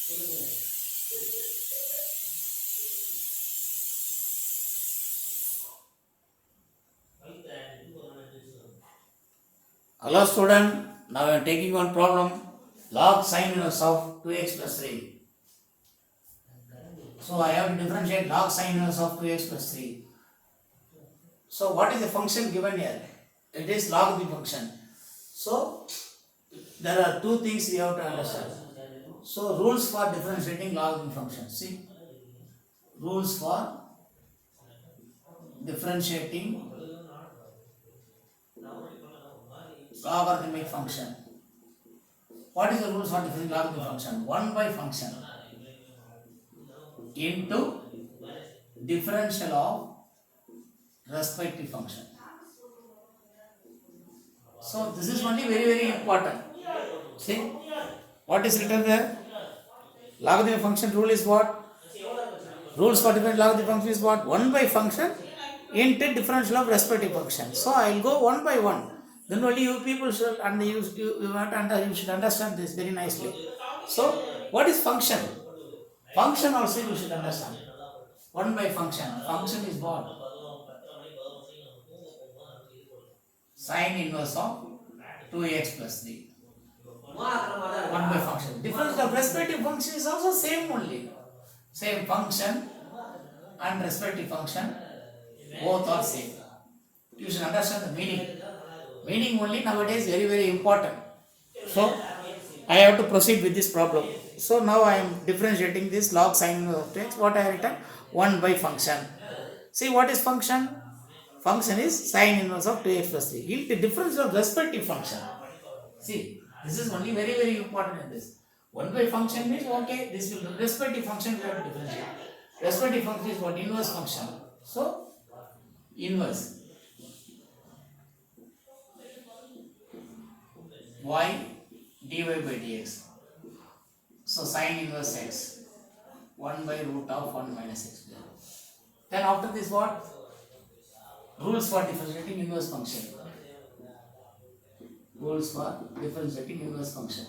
Hello student, now I am taking one problem. Log sin inverse of 2x plus 3. So I have to differentiate log sin inverse of 2x plus 3. So what is the function given here? It is log the function. So there are two things we have to understand. So rules for differentiating logarithm function. See, rules for differentiating logarithmic function. What is the rules for differentiating logarithmic function? 1 by function into differential of respective function. So this is only very important. See, what is written there? Logarithmic function rule is what? Rules for different logarithmic function is what? 1 by function into differential of respective function. So I will go one by one. Then only you people should you should understand this very nicely. So what is function? Function also you should understand. 1 by function. Function is what? Sin inverse of 2x plus 3. 1 by function. Difference of respective function is also same only. Same function and respective function, both are same. You should understand the meaning. Meaning only nowadays very important. So I have to proceed with this problem. So now I am differentiating this log sin inverse of x. What I have written? 1 by function. See what is function? Function is sin inverse of 2x plus 3. Yield the difference of respective function. See, this is only very important in this. 1 by function means okay, this will respective function we have to differentiate. Respective function is what? Inverse function. So, inverse y dy by dx. So, sin inverse x 1 by root of 1 minus x. Then after this what? Rules for differentiating inverse function. Rules for differentiating inverse function.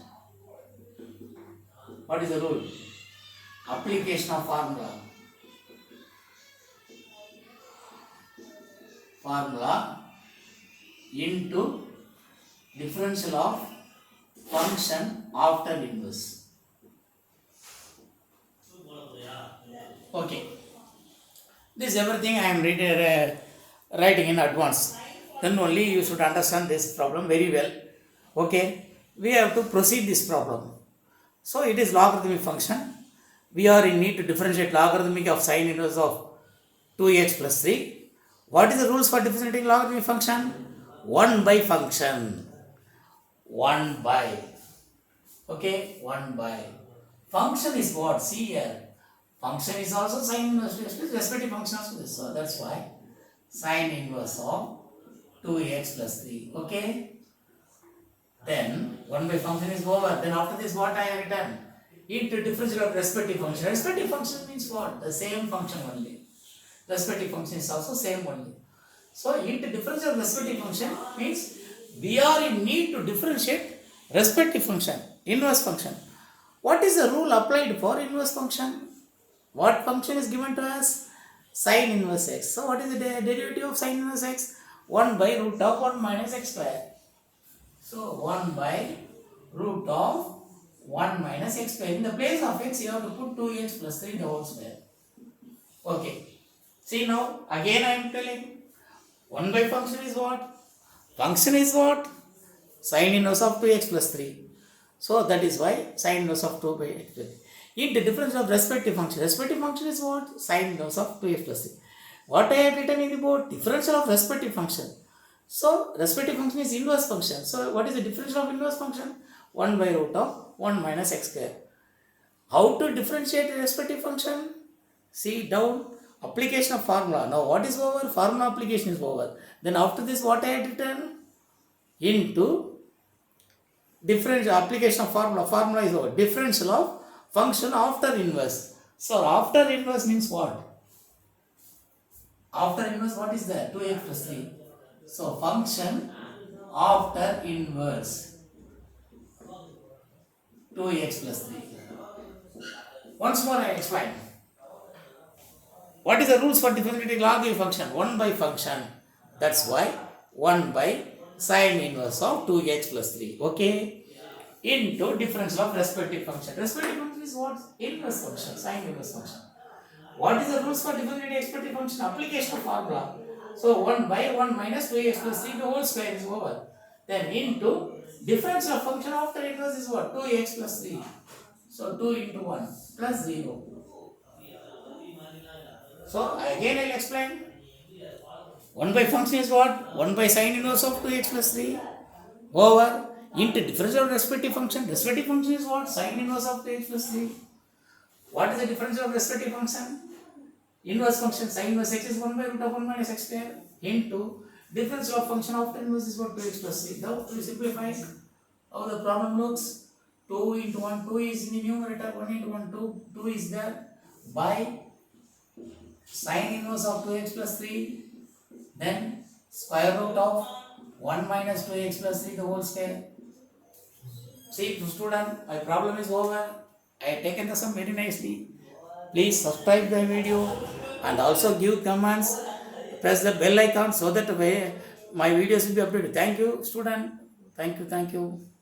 What is the rule? Application of formula. Formula into differential of function after inverse. Okay. This everything I am writing in advance. Then only you should understand this problem very well. Okay. We have to proceed this problem. So it is logarithmic function. We are in need to differentiate logarithmic of sin inverse of 2x plus 3. What is the rules for differentiating logarithmic function? 1 by function. 1 by. Okay, 1 by. Function is what? See here. Function is also sin inverse, respective function also this. So that's why sin inverse of 2x plus 3. Okay. Then 1 by function is over. Then after this what I have written? Into differential of respective function. Respective function means what? The same function only. Respective function is also same only. So into differential of respective function means we are in need to differentiate respective function, inverse function. What is the rule applied for inverse function? What function is given to us? Sin inverse x. So what is the derivative of sin inverse x? 1 by root of 1 minus x square. So 1 by root of 1 minus x square. In the place of x, you have to put 2x plus 3 the whole square. Okay. See now, again I am telling. 1 by function is what? Function is what? Sin inverse of 2x plus 3. So that is why sin inverse of 2 by x plus 3. In the difference of respective function. Respective function is what? Sin inverse of 2x plus 3. What I have written in the board? Differential of respective function. So, respective function is inverse function. So, what is the differential of inverse function? 1 by root of 1 minus x square. How to differentiate the respective function? See down, application of formula. Now, what is over? Formula application is over. Then after this, what I had written? Into differential application of formula. Formula is over. Differential of function after inverse. So, after inverse means what? After inverse, what is that? 2x plus 3. So, function after inverse 2x plus 3. Once more I explain. What is the rules for differentiating log a function? 1 by function. That's why 1 by sine inverse of 2x plus 3. Okay? Into difference of respective function. Respective function is what? Inverse function, sine inverse function. What is the rules for differentiating respective function? Application of formula. So 1 by 1 minus 2x plus 3 the whole square is over. Then into difference of function after inverse is what? 2x plus 3. So 2 into 1 plus 0. So again I will explain. 1 by function is what? 1 by sine inverse of 2x plus 3 over into difference of respective function. Respective function is what? Sine inverse of 2x plus 3. What is the difference of respective function? Inverse function sine inverse x is 1 by root of 1 minus x square into difference of function after inverse is what? 2x plus 3. Now to simplify how the problem looks, 2 into 1, 2 is in the numerator, 1 into 1, 2 is there, by sine inverse of 2x plus 3, then square root of 1 minus 2x plus 3 the whole square. See student, my problem is over. I have taken the sum very nicely. Please subscribe the video and also give comments. Press the bell icon so that my videos will be updated. Thank you student. Thank you.